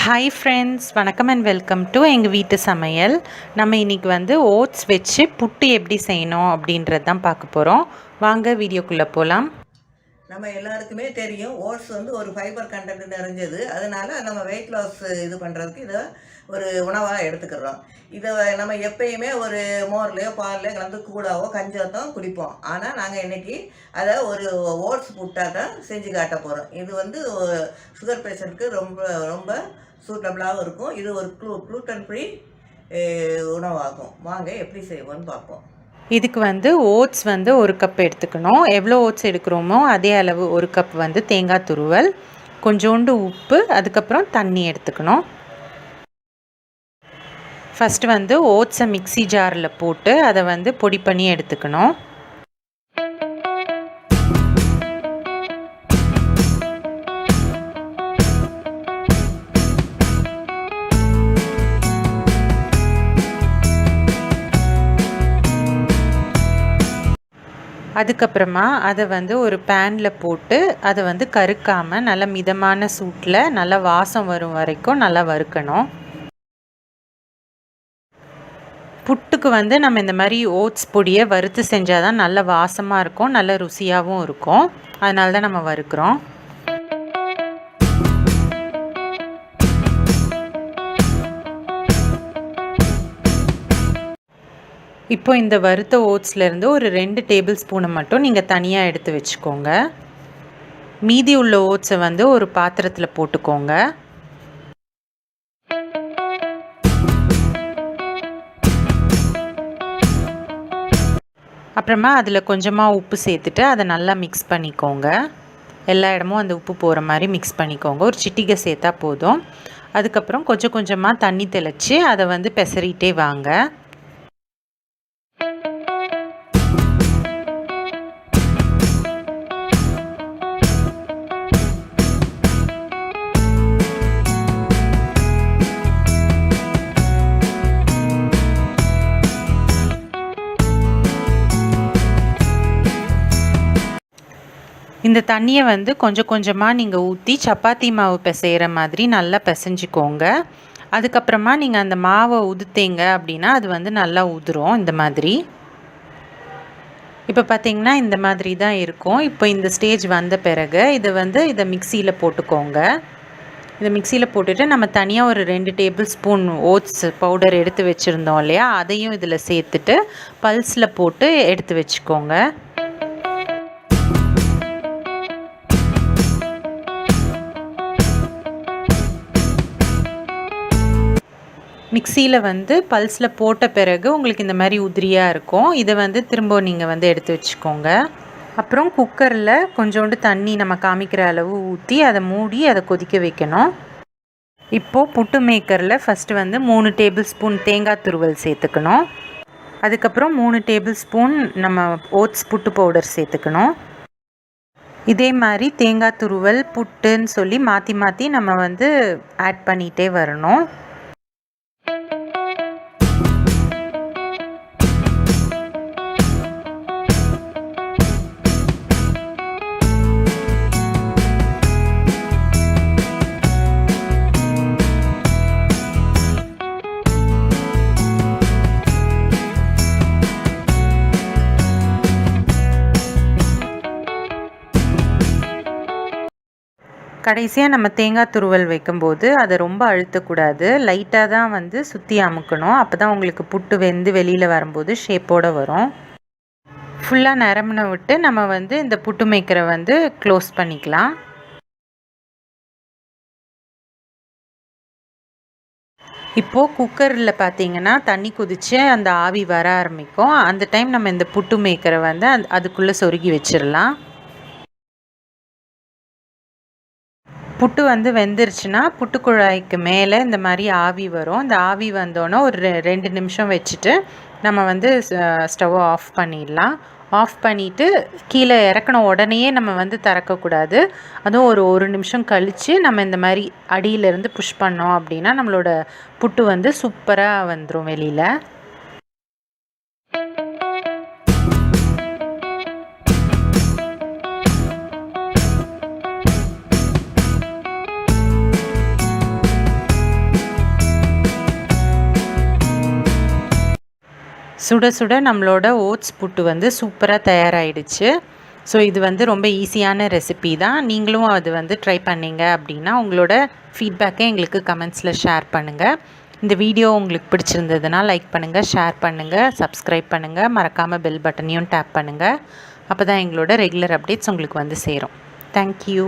Hi friends, வணக்கம் and welcome to எங்கள் வீட்டு சமையல். நம்ம இன்றைக்கி வந்து ஓட்ஸ் வச்சு புட்டு எப்படி செய்யணும் அப்படின்றது தான் பார்க்க போகிறோம். வாங்க வீடியோக்குள்ளே போகலாம். நம்ம எல்லாருக்குமே தெரியும் ஓட்ஸ் வந்து ஒரு ஃபைபர் கண்டென்ட் நிறைஞ்சது. அதனால் நம்ம வெயிட் லாஸ் இது பண்ணுறதுக்கு இதை ஒரு உணவாக எடுத்துக்கிறோம். இதை நம்ம எப்பயுமே ஒரு மோர்லேயோ பால்லையோ கலந்து கூடாவோ கஞ்சோ தான் குடிப்போம். ஆனால் நாங்கள் இன்றைக்கி அதை ஒரு ஓட்ஸ் புட்டாக தான் செஞ்சு காட்ட போகிறோம். இது வந்து சுகர் பேஷண்ட்டுக்கு ரொம்ப ரொம்ப சூட்டபிளாகவும் இருக்கும். இது ஒரு க்ளூட்டன் ஃப்ரீ உணவாகும். வாங்க எப்படி செய்வோன்னு பார்ப்போம். இதுக்கு வந்து ஓட்ஸ் வந்து ஒரு கப் எடுத்துக்கணும். எவ்வளோ ஓட்ஸ் எடுக்கிறோமோ அதே அளவு ஒரு கப் வந்து தேங்காய் துருவல், கொஞ்சோண்டு உப்பு, அதுக்கப்புறம் தண்ணி எடுத்துக்கணும். ஃபஸ்ட்டு வந்து ஓட்ஸை மிக்ஸி ஜாரில் போட்டு அதை வந்து பொடி பண்ணி எடுத்துக்கணும். அதுக்கப்புறமா அதை வந்து ஒரு பேனில் போட்டு அதை வந்து கருக்காமல் நல்ல மிதமான சூட்டில் நல்லா வாசம் வரும் வரைக்கும் நல்லா வறுக்கணும். புட்டுக்கு வந்து நம்ம இந்த மாதிரி ஓட்ஸ் பொடியை வறுத்து செஞ்சால் தான் நல்ல வாசமாக இருக்கும், நல்ல ருசியாகவும் இருக்கும். அதனால தான் நம்ம வறுக்கிறோம். இப்போ இந்த வறுத்த ஓட்ஸ்லேருந்து ஒரு 2 டேபிள் ஸ்பூனை மட்டும் நீங்கள் தனியாக எடுத்து வச்சுக்கோங்க. மீதி உள்ள ஓட்ஸை வந்து ஒரு பாத்திரத்தில் போட்டுக்கோங்க. அப்புறமா அதில் கொஞ்சமாக உப்பு சேர்த்துட்டு அதை நல்லா மிக்ஸ் பண்ணிக்கோங்க. எல்லா இடமும் அந்த உப்பு போகிற மாதிரி மிக்ஸ் பண்ணிக்கோங்க. ஒரு சிட்டிகை சேர்த்தா போதும். அதுக்கப்புறம் கொஞ்சம் கொஞ்சமாக தண்ணி தெளித்து அதை வந்து பெசறிட்டே வாங்க. இந்த தண்ணியை வந்து கொஞ்சம் கொஞ்சமாக நீங்கள் ஊற்றி சப்பாத்தி மாவு பிசைகிற மாதிரி நல்லா பிசைஞ்சிக்கோங்க. அதுக்கப்புறமா நீங்கள் அந்த மாவை உதுத்தீங்க அப்படின்னா அது வந்து நல்லா உதிரும் இந்த மாதிரி. இப்போ பார்த்திங்கன்னா இந்த மாதிரி தான் இருக்கும். இப்போ இந்த ஸ்டேஜ் வந்த பிறகு இதை மிக்சியில் போட்டுக்கோங்க. இதை மிக்சியில் போட்டுட்டு நம்ம தனியாக ஒரு 2 டேபிள் ஸ்பூன் ஓட்ஸ் பவுடர் எடுத்து வச்சுருந்தோம் இல்லையா, அதையும் இதில் சேர்த்துட்டு பல்ஸில் போட்டு எடுத்து வச்சுக்கோங்க. மிக்சியில் வந்து பல்ஸில் போட்ட பிறகு உங்களுக்கு இந்த மாதிரி உதிரியாக இருக்கும். இதை வந்து திரும்ப நீங்கள் வந்து எடுத்து வச்சுக்கோங்க. அப்புறம் குக்கரில் கொஞ்சோண்டு தண்ணி நம்ம காமிக்கிற அளவு ஊற்றி அதை மூடி அதை கொதிக்க வைக்கணும். இப்போது புட்டு மேக்கரில் ஃபஸ்ட்டு வந்து 3 டேபிள் ஸ்பூன் தேங்காய் துருவல் சேர்த்துக்கணும். அதுக்கப்புறம் 3 டேபிள் ஸ்பூன் நம்ம ஓட்ஸ் புட்டு பவுடர் சேர்த்துக்கணும். இதே மாதிரி தேங்காய் துருவல் புட்டுன்னு சொல்லி மாற்றி மாற்றி நம்ம வந்து ஆட் பண்ணிகிட்டே வரணும். கடைசியாக நம்ம தேங்காய் துருவல் வைக்கும்போது அதை ரொம்ப அழுத்தக்கூடாது, லைட்டாக தான் வந்து சுற்றி அமுக்கணும். அப்போ தான் உங்களுக்கு புட்டு வெந்து வெளியில் வரும்போது ஷேப்போடு வரும். ஃபுல்லாக நிரம்பின விட்டு நம்ம வந்து இந்த புட்டு மேக்கரை வந்து க்ளோஸ் பண்ணிக்கலாம். இப்போது குக்கரில் பார்த்திங்கன்னா தண்ணி கொதித்து அந்த ஆவி வர ஆரம்பிக்கும். அந்த டைம் நம்ம இந்த புட்டு மேக்கரை வந்து அதுக்குள்ளே சொருகி வச்சிடலாம். புட்டு வந்து வெந்துருச்சுன்னா புட்டு குழாய்க்கு மேலே இந்த மாதிரி ஆவி வரும். இந்த ஆவி வந்தோன்னே ஒரு 2 நிமிஷம் வச்சுட்டு நம்ம வந்து ஸ்டவ்வை ஆஃப் பண்ணிடலாம். ஆஃப் பண்ணிவிட்டு கீழே இறக்கின உடனேயே நம்ம வந்து திறக்கக்கூடாது. அதுவும் ஒரு நிமிஷம் கழித்து நம்ம இந்த மாதிரி அடியிலேருந்து புஷ் பண்ணோம் அப்படின்னா நம்மளோட புட்டு வந்து சூப்பராக வந்துடும் வெளியில். சுட சுட நம்மளோட ஓட்ஸ் புட்டு வந்து சூப்பராக தயாராகிடுச்சு. ஸோ இது வந்து ரொம்ப ஈஸியான ரெசிபி தான். நீங்களும் அது வந்து ட்ரை பண்ணீங்க அப்படின்னா உங்களோட ஃபீட்பேக்கை எங்களுக்கு கமெண்ட்ஸில் ஷேர் பண்ணுங்கள். இந்த வீடியோ உங்களுக்கு பிடிச்சிருந்ததுன்னா லைக் பண்ணுங்கள், ஷேர் பண்ணுங்கள், சப்ஸ்கிரைப் பண்ணுங்கள், மறக்காமல் பெல் பட்டனையும் டேப் பண்ணுங்கள். அப்போ தான் எங்களோட ரெகுலர் அப்டேட்ஸ் உங்களுக்கு வந்து சேரும். தேங்க்யூ.